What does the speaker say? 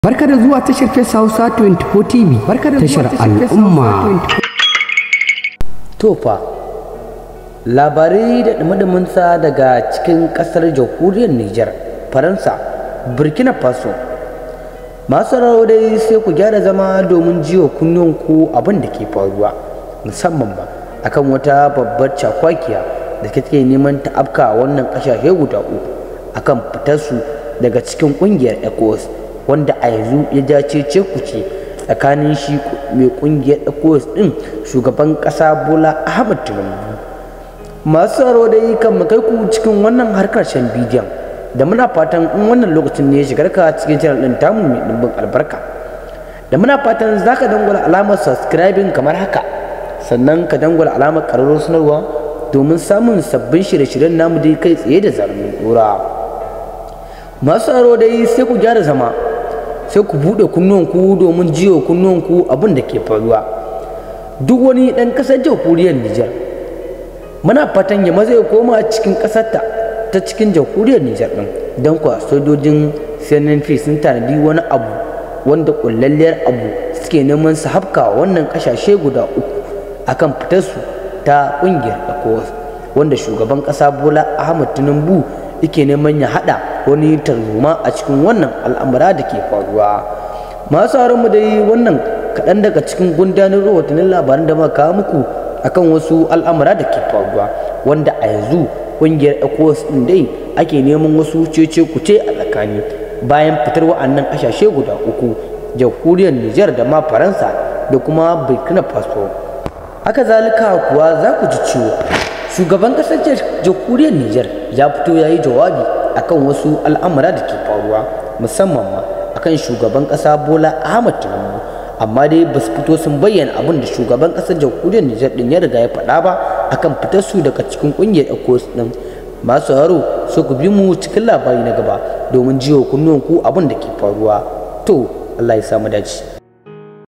Barka da zuwa tashar Face Hausa 24 TV. Barka da tashar al'umma. Tofa labarai da dumudumunsa daga cikin kasar jamhuriyar Nijar, Faransa, Burkina Faso. Masu rawa dai sai ku gyara zama domin jiwa kunnunku abin da ke faruwa, musamman ba akan wata babbar cakwakiya da take neman ta afka wannan kasashe guda uku akan fitarsu daga cikin kungiyar ECOWAS, wanda a yanzu ya ja cece kuce tsakanin shi mai kungiyar ECOWAS din shugaban kasa Bola Ahmed Tinubu. Masu tsaro dai kan mu kai ku cikin wannan harkar shan bidiyon, da muna fatan in wannan lokacin ne ya shigar ka cikin channel din tamu mai dimbin albarka, da muna fatan zaka dangwala alamar subscribing kamar haka, sannan ka dangwala alamar ƙararrawar sanarwa domin samun sabbin shirye-shiryen namu dai kai tsaye da zarar dora. Masu tsaro dai sai ku gyara zama, sai ku buɗe kunnuwanku domin jiyo kunnuwanku abin da ke faruwa. Duk wani ɗan ƙasar jamhuriyar Nijar muna fatan ya maza ya koma cikin ƙasarta ta cikin jamhuriyar Nijar ɗin, don kuwa sojojin CNNP sun tanadi wani abu wanda ƙullalliyar abu suke neman su hafka wannan ƙasashe guda uku akan fitarsu ta ƙungiyar ECOWAS, wanda shugaban ƙasa Bola Ahmed Tinubu yake neman ya haɗa wani tarzoma a cikin wannan al'amura da ke faruwa. Masu mu dai wannan kaɗan daga cikin gundanar rahotannin labaran da muka kawo muku akan wasu al'amura da ke faruwa, wanda a yanzu ƙungiyar ECOWAS ɗin dai ake neman wasu cece kuce a tsakani bayan fitar wa'annan ƙasashe guda uku, jamhuriyar Nijar da ma Faransa da kuma Burkina Faso. Haka zalika kuwa za ku ji cewa shugaban ƙasar jamhuriyar Nijar ya fito ya yi jawabi akan wasu al'amura da ke faruwa, musamman ma akan shugaban ƙasa Bola Ahmed Tinubu, amma dai ba su fito sun bayyana abin da shugaban ƙasar jamhuriyar Nijar din ya riga ya faɗa ba akan fitar su daga cikin ƙungiyar ECOWAS din. Masu haro so ku bi mu cikin labari na gaba domin jiwo kunnuwanku abin da ke faruwa. To Allah ya samu dace.